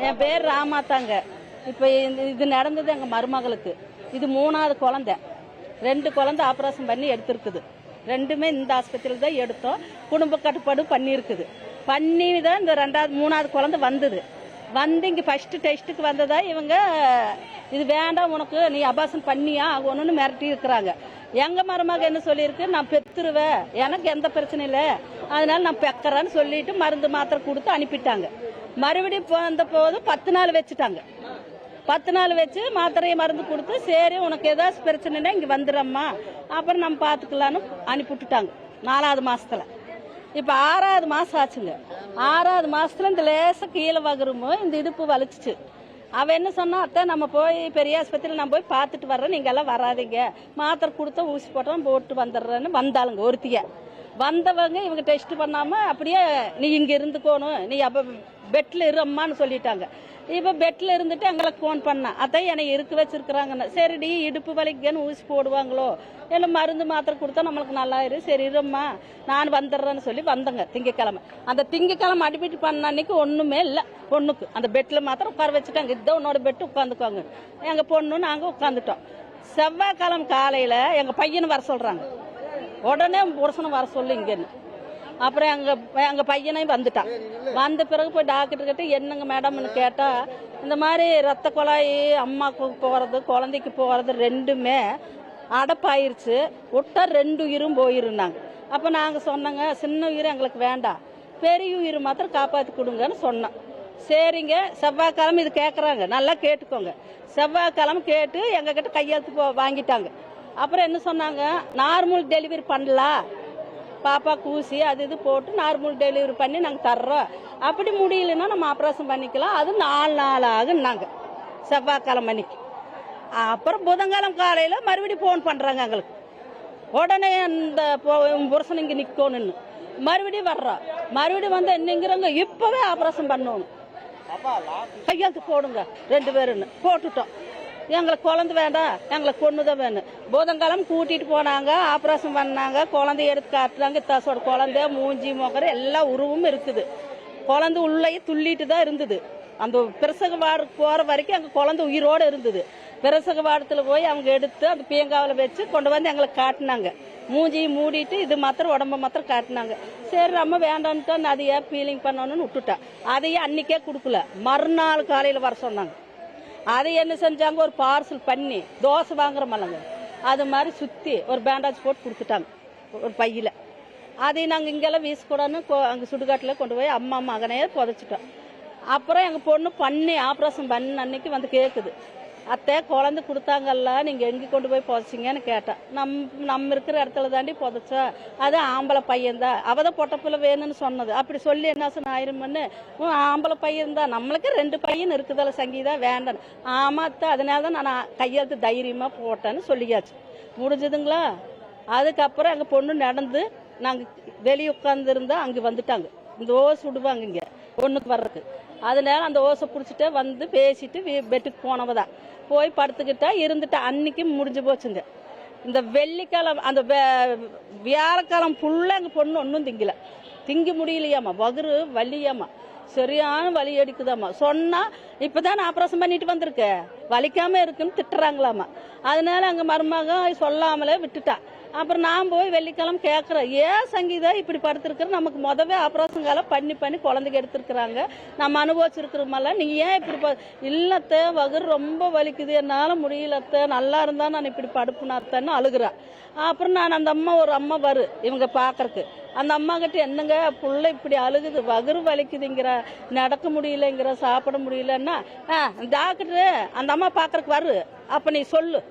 என் பேர் ராமாத்தாங்க. இப்போ இது நடந்தது எங்கள் மருமகளுக்கு. இது 3வது குழந்தை. 2 குழந்தை ஆப்ரேஷன் பண்ணி எடுத்திருக்குது. 2மே இந்த ஆஸ்பத்திரியில் தான் எடுத்தோம். குடும்ப கட்டுப்பாடு பண்ணியிருக்குது. பண்ணி தான் இந்த 3வது குழந்தை வந்தது. வந்து இங்கே ஃபர்ஸ்ட் டெஸ்ட்டுக்கு வந்ததா இவங்க இது வேண்டாம் உனக்கு நீ அபாசன் பண்ணியா ஆகணும்னு மிரட்டி இருக்கிறாங்க. எங்க மருமக என்ன சொல்லியிருக்கு, நான் பெத்துருவேன், எனக்கு எந்த பிரச்சனை இல்லை, அதனால நான் பெக்கறேன்னு சொல்லிட்டு மருந்து மாத்திரை கொடுத்து அனுப்பிட்டாங்க. மறுபடியும் வந்த போது 10 நாள் வச்சுட்டாங்க. 10 நாள் வச்சு மாத்திரையை மருந்து கொடுத்து சரி உனக்கு ஏதாச்சும் பிரச்சனைனா இங்கே வந்துடுறம்மா அப்புறம் நம்ம பார்த்துக்கலான்னு அனுப்பிவிட்டுட்டாங்க 4வது மாசத்துல. இப்போ 6வது மாசம் ஆச்சுங்க. 6வது மாசத்துல இந்த லேச கீழே வகுருமோ இந்த இடுப்பு வலிச்சிச்சு. அவன் என்ன சொன்னா, அத்தை நம்ம போய் பெரிய ஆஸ்பத்திரியில் நான் போய் பார்த்துட்டு வர்றேன், நீங்க எல்லாம் வராதிங்க, மாத்திரை கொடுத்தா ஊசி போட்டோம் போட்டு வந்துடுறேன்னு வந்தாளுங்க. ஒருத்திய வந்தவங்க இவங்க டெஸ்ட் பண்ணாம அப்படியே நீ இங்க இருந்துக்கோணும், நீ அப்ப பெட்ல இரும்மான்னு சொல்லிட்டாங்க. இப்ப பெட்ல இருந்துட்டு எங்களுக்கு போன் பண்ணா, அதான் என்னை இருக்க வச்சிருக்கிறாங்கன்னு. சரிடி இடுப்பு வலிக்குன்னு ஊசி போடுவாங்களோ இல்லை மருந்து மாத்திரை கொடுத்தா நம்மளுக்கு நல்லா இரு, சரி இரும்மா நான் வந்துடுறேன்னு சொல்லி வந்தங்க. திங்கக்கிழமை அந்த திங்கக்கிழமை அட்மிட் பண்ண அன்னைக்கு ஒண்ணுமே இல்லை. பொண்ணுக்கு அந்த பெட்ல மாத்திரம் உட்கார வச்சுட்டாங்க. இதுதான் உன்னோட பெட்டு உட்காந்துக்குவாங்க. எங்க பொண்ணு நாங்க உட்காந்துட்டோம். செவ்வாய்க்கிழமை காலையில எங்க பையனை வர சொல்றாங்க. உடனே புருஷனை வர சொல்லு இங்கன்னு. அப்புறம் எங்க பையனையும் வந்துட்டான். வந்த பிறகு போய் டாக்டர் கிட்ட என்னங்க மேடம்னு கேட்டா, இந்த மாதிரி ரத்த குழாய் அம்மாவுக்கு போறது குழந்தைக்கு போறது 2மே அடப்பாயிருச்சு, விட்டா 2 உயிரும் போயிருந்தாங்க. அப்ப நாங்க சொன்னங்க, சின்ன உயிர் எங்களுக்கு வேண்டாம், பெரிய உயிர் மாத்திரம் காப்பாத்தி கொடுங்கன்னு சொன்னோம். சரிங்க, செவ்வாய்க்கிழமை இது கேட்கறாங்க, நல்லா கேட்டுக்கோங்க. செவ்வாய்க்கிழமை கேட்டு எங்க கிட்ட கையெழுத்து வாங்கிட்டாங்க. அப்புறம் என்ன சொன்னாங்க, நார்மல் டெலிவரி பண்ணலாம், பாப்பா ஊசி அது இது போட்டு நார்மல் டெலிவரி பண்ணி நாங்கள் தர்றோம், அப்படி முடியலன்னா நம்ம ஆப்ரேஷன் பண்ணிக்கலாம், அது 4 நாள் ஆகுன்னாங்க செவ்வாய்க்கிழமை அன்னைக்கு. அப்புறம் புதன்கிழமை காலையில மறுபடியும் போன் பண்றாங்க எங்களுக்கு. உடனே அந்த புருஷன் இங்க நிக்கணும்னு மறுபடியும் வர்றோம். மறுபடியும் வந்து என்னங்கிறாங்க, இப்பவே ஆப்ரேஷன் பண்ணணும், கையெழுத்து போடுங்க 2 பேருன்னு போட்டுட்டோம். எங்களுக்கு குழந்தை வேண்டாம், எங்களுக்கு பொண்ணுதான் வேணும். புதன்கிழமை கூட்டிட்டு போனாங்க, ஆப்ரேஷன் பண்ணாங்க, குழந்தைய எடுத்து காட்டுறாங்க. தசோட குழந்தை மூஞ்சி மோக்கற எல்லா உருவும் இருக்குது. குழந்தை உள்ளேயே துள்ளிட்டு தான் இருந்தது. அந்த பிரசவ வார்டுக்கு போற வரைக்கும் அங்க குழந்தை உயிரோட இருந்தது. பிரசவ வார்டுல போய் அவங்க எடுத்து அந்த பீங்காவில் வச்சு கொண்டு வந்து எங்களுக்கு காட்டினாங்க. மூஞ்சியை மூடிட்டு இது மாத்திரம் உடம்ப மாத்திரம் காட்டினாங்க. சரி நம்ம வேண்டான்ட்டு அதையே ஃபீலிங் பண்ணணும்னு விட்டுட்டா. அதையே அன்னைக்கே கொடுக்கல, மறுநாள் காலையில வர சொன்னாங்க. அதை என்ன செஞ்சாங்க, ஒரு பார்சல் பண்ணி தோசை வாங்குறோமல்லங்க அது மாதிரி சுத்தி ஒரு பேண்டாஜ் போட்டு கொடுத்துட்டாங்க ஒரு பையில. அதை நாங்கள் இங்கெல்லாம் வீசக்கூடாதுன்னு அங்கே சுடுகாட்டில் கொண்டு போய் அம்மா மகனையே புதைச்சிட்டோம். அப்புறம் எங்கள் பொண்ணு பண்ணி ஆப்ரேஷன் பண்ண அன்னைக்கு வந்து கேட்குது, அத்தை குழந்தை கொடுத்தாங்கல்ல நீங்க எங்க கொண்டு போய் புதைச்சிங்கன்னு கேட்டேன். நம்ம இருக்கிற இடத்துல தாண்டி புதைச்சா, அது ஆம்பளை பையன்தான், அவதான் பொட்டப்புல வேணும்னு சொன்னது. அப்படி சொல்லி என்ன சொன்ன ஆயிருமன்னு, ஆம்பளை பையன் தான், நம்மளுக்கு 2 பையன் இருக்குதல்ல சங்கீதா வேண்டாம். ஆமாத்த அதனாலதான் நான் கையெழுத்து தைரியமா போட்டேன்னு சொல்லியாச்சு. முடிஞ்சதுங்களா. அதுக்கப்புறம் எங்க பொண்ணு நடந்து நாங்க வெளியே உட்கார்ந்து இருந்தா அங்க வந்துட்டாங்க. இந்த ஓசை விடுவாங்க இங்க பொண்ணுக்கு வர்றதுக்கு. அதனால அந்த ஓசை பிடிச்சிட்டு வந்து பேசிட்டு பெட்டுக்கு போனவதான் போய் படுத்துக்கிட்டா இருந்துட்டா. அன்னைக்கு முடிஞ்சு போச்சுங்க. இந்த வெள்ளிக்கிழமை அந்த வியாழக்கிழமை ஃபுல்லா எங்க பொண்ணு ஒன்றும் திங்க முடியலையாமா, வகுறு வலியாமா, சரியான வலி எடுக்குதாமா. சொன்னா இப்பதான் ஆப்ரேஷன் பண்ணிட்டு வந்திருக்க, வலிக்காம இருக்குன்னு திட்டுறாங்களாமா. அதனால அங்க மருமக சொல்லாமலே விட்டுட்டா. அப்புறம் நான் போய் வெள்ளிக்கிழமை கேட்கறேன், ஏன் சங்கீதா இப்படி படுத்திருக்கிற, நமக்கு முதவே ஆப்ரேஷன் காலம் பண்ணி குழந்தைங்க எடுத்திருக்கிறாங்க, நம்ம அனுபவிச்சிருக்கிறோமல்ல, நீ ஏன் இப்படி இல்லத்த வகுறு ரொம்ப வலிக்குது, என்னால முடியலத்த, நல்லா இருந்தா நான் இப்படி படுப்புனாத்தன்னு அழுகுறா. அப்புறம் நான் அந்த அம்மா ஒரு அம்மா இவங்க பாக்குறதுக்கு, அந்த அம்மா கிட்ட என்னங்க புள்ள இப்படி அழுகுது, வகுறு வலிக்குதுங்கிற, நடக்க முடியலங்கிற, சாப்பிட முடியலன்னா டாக்டரு அந்த அம்மா பாக்குறதுக்கு அப்ப நீ சொல்லு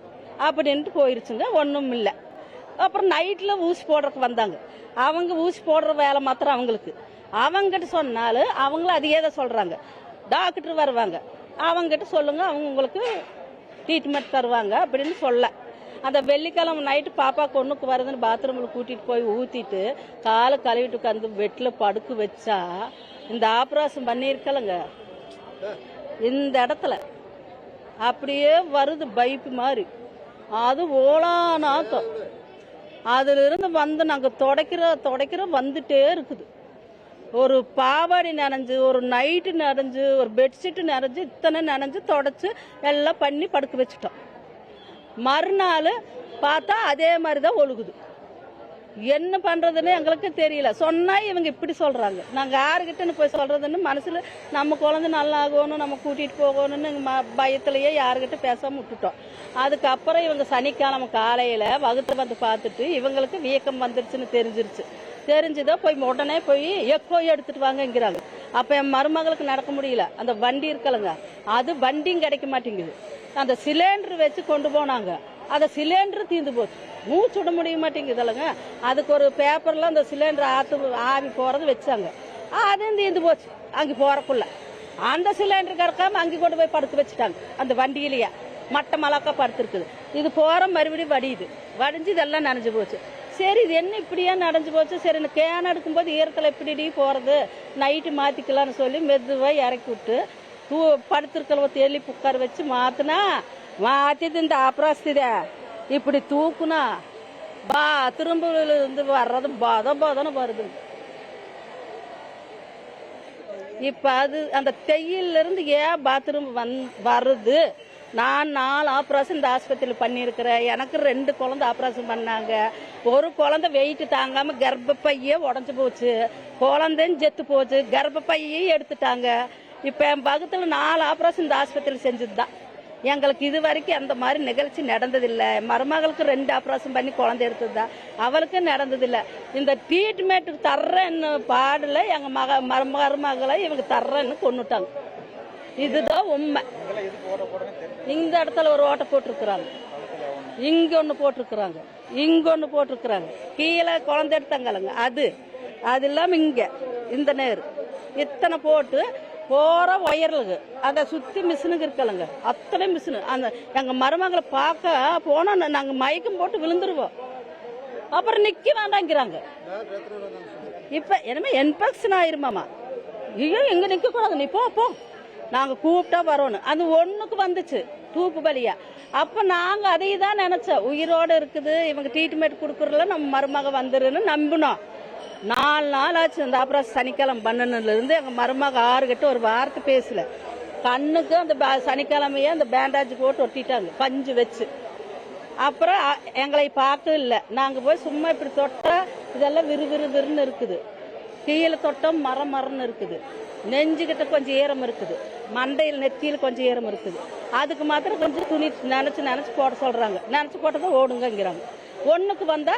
அப்படின்ட்டு போயிருச்சுங்க. ஒன்றும் இல்லை. அப்புறம் நைட்ல ஊசி போடுறதுக்கு வந்தாங்க. அவங்க ஊசி போடுற வேலை மாத்திரம் அவங்களுக்கு. அவங்ககிட்ட சொன்னாலும் அவங்களும் அதையே தான் சொல்றாங்க. டாக்டர் வருவாங்க, அவங்ககிட்ட சொல்லுங்க, அவங்க உங்களுக்கு ட்ரீட்மெண்ட் தருவாங்க அப்படின்னு சொல்ல. அந்த வெள்ளிக்கிழமை நைட்டு பாப்பா பொண்ணுக்கு வருதுன்னு பாத்ரூம்ல கூட்டிட்டு போய் ஊத்திட்டு காலை கழுவிட்டு உட்காந்து பெட்ல படுக்க வச்சா, இந்த ஆப்ரேஷன் பண்ணிருக்கலங்க இந்த இடத்துல அப்படியே வருது பைப்பு மாதிரி, அது ஓலா நாத்தம். அதுல இருந்து வந்து நாங்க துடைக்கிற வந்துட்டே இருக்குது. ஒரு பாவாடி நனைஞ்சு, ஒரு நைட்டு நனைஞ்சு, ஒரு பெட்ஷீட்டு நனைஞ்சு, இத்தனை நனைஞ்சு தொடச்சு எல்லாம் பண்ணி படுக்க வச்சுட்டோம். மறுநாள் பார்த்தா அதே மாதிரி தான் ஒழுகுது. என்ன பண்றதுன்னு எங்களுக்கு தெரியல. சொன்னா இவங்க இப்படி சொல்றாங்க. நாங்க யாருக்கிட்ட போய் சொல்றதுன்னு மனசுல நம்ம குழந்தை நல்லா ஆகணும், நம்ம கூட்டிட்டு போகணும்னு பயத்திலேயே யாருக்கிட்ட பேசாம விட்டுட்டோம். அதுக்கப்புறம் இவங்க சனிக்கிழமை காலையில வகுத்து வந்து பார்த்துட்டு இவங்களுக்கு வீக்கம் வந்துருச்சுன்னு தெரிஞ்சுதான் போய் உடனே போய் எக்கோ எடுத்துட்டு வாங்கங்கிறாங்க. அப்ப என் மருமகளுக்கு நடக்க முடியல. அந்த வண்டி இருக்கலங்க, அது வண்டியும் கிடைக்க மாட்டேங்குது. அந்த சிலிண்டர் வச்சு கொண்டு போனாங்க. அந்த சிலிண்டர் தீர்ந்து போச்சு. மூச்சு விட முடிய மாட்டேங்குது இல்லைங்க. அதுக்கு ஒரு பேப்பர்ல அந்த சிலிண்டர் ஆவி போறது வச்சாங்க. அதுவும் தீர்ந்து போச்சு. அங்கே போறக்குள்ள அந்த சிலிண்டர் கறக்காம அங்கே கொண்டு போய் படுத்து வச்சுட்டாங்க. அந்த வண்டியிலேயே மட்ட மலக்கா படுத்துருக்குது. இது போற மறுபடியும் வடிஞ்சு இதெல்லாம் நனைஞ்சு போச்சு. சரி, இது என்ன இப்படியா நனைஞ்சு போச்சு. சரி, இந்த கேன் எடுக்கும்போது ஈரத்தில் எப்படி போறது, நைட்டு மாத்திக்கலாம்னு சொல்லி மெதுவா இறக்கி விட்டு படுத்திருக்கல தெளி புக்கார் வச்சு மாத்திட்டு இந்த அப்ராஸ்தித இப்படி தூக்குனா திரும்ப இருந்து வர்றது பதன்னு வருது. இப்ப அது அந்த தையில இருந்து ஏன் பாத்ரூம் வருது. நான் 4 ஆப்ரேஷன் இந்த ஆஸ்பத்திரியில் பண்ணியிருக்கிறேன். எனக்கு 2 குழந்தை ஆப்ரேஷன் பண்ணாங்க. ஒரு குழந்தை வெயிட் தாங்காம கர்ப்பப்பையே உடஞ்சு போச்சு, குழந்தைன்னு செத்து போச்சு, கர்ப்பப்பையே எடுத்துட்டாங்க. இப்ப என் பக்கத்துல 4 ஆப்ரேஷன் இந்த ஆஸ்பத்திரியில் செஞ்சதுதான். எங்களுக்கு இது வரைக்கும் அந்த மாதிரி நிகழ்ச்சி நடந்ததில்லை. மருமகளுக்கு 2 ஆப்ரேஷன் பண்ணி குழந்தை எடுத்ததுதான், அவளுக்கு நடந்ததில்லை. இந்த ட்ரீட்மெண்ட்டுக்கு தர்றேன்னு பாடல எங்க மருமகளை இவங்க தர்றேன்னு கொண்டுட்டாங்க. இதுதான் உண்மை. இந்த இடத்துல ஒரு ஓட்டை போட்டிருக்கிறாங்க, இங்க ஒண்ணு போட்டிருக்கிறாங்க, இங்க ஒண்ணு போட்டிருக்கிறாங்க, கீழே குழந்தை எடுத்தாங்கல்லங்க அது இல்லாம இங்க இந்த நேரு இத்தனை போட்டு போற ஒயர்களுக்கு அதை சுத்தி மிஷினுக்கு இருக்கலங்க. அத்தனை மிஷினு. அந்த எங்க மருமகளை பார்க்க போனா நாங்க மயக்கம் போட்டு விழுந்துருவோம். அப்புறம் நிக்க வேண்டாங்கிறாங்க. இப்ப என்னமே இன்ஃபெக்ஷன் ஆயிருமாமா. ஐயோ, எங்க நிக்க கூடாது, நீ போ நாங்க கூப்பிட்டா வரணும். அது ஒண்ணுக்கு வந்துச்சு தூப்பு பலியா. அப்ப நாங்க அதை தான் நினைச்சோம், உயிரோடு இருக்குது, இவங்க ட்ரீட்மெண்ட் கொடுக்கறதுல நம்ம மருமக வந்துருன்னு நம்பினோம். 4 நாள் ஆச்சு அந்த ஆப்ரேஷன் சனிக்கிழமை பண்ணணுல இருந்து. எங்க மருமக 6 கிட்ட ஒரு வார்த்தை பேசல. கண்ணுக்கு அந்த சனிக்கிழமையே அந்த பேண்டாஜ் போட்டு ஒட்டிட்டாங்க பஞ்சு வச்சு. அப்புறம் எங்களை பார்க்க இல்லை. நாங்க போய் சும்மா இப்படி தொட்டா இதெல்லாம் விறுவிறுன்னு இருக்குது. கீழே தொட்டம் மரம்னு இருக்குது. நெஞ்சுகிட்ட கொஞ்சம் ஈரம் இருக்குது, மண்டையில் நெத்தியில் கொஞ்சம் ஈரம் இருக்குது. அதுக்கு மாத்திரம் கொஞ்சம் துணி நினைச்சு போட சொல்றாங்க. நினைச்சு போட்டதான் ஓடுங்கிறாங்க. ஒண்ணுக்கு வந்தா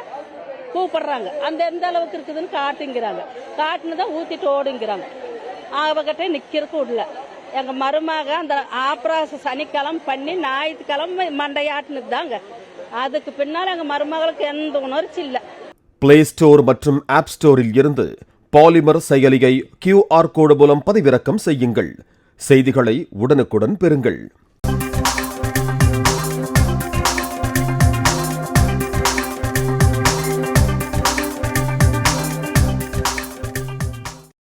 கூப்பிடுறாங்க, அந்த எந்த அளவுக்கு இருக்குதுன்னு காட்டுங்கிறாங்க. காட்டுனதான் ஊத்திட்டு ஓடுங்கிறாங்க. அவகிட்ட நிக்கிறதுக்கு விடல. எங்க மருமக அந்த ஆப்ரேஷன் சனிக்கிழமை பண்ணி ஞாயிற்றுக்கிழமை மண்டையாட்டுனது தாங்க. அதுக்கு பின்னால் எங்க மருமகளுக்கு எந்த உணர்ச்சி இல்லை. பிளே ஸ்டோர் மற்றும் ஆப் ஸ்டோரில் இருந்து பாலிமர் செயலியை QR கோடு மூலம் பதிவிறக்கம் செய்யுங்கள். செய்திகளை உடனுக்குடன் பெறுங்கள்.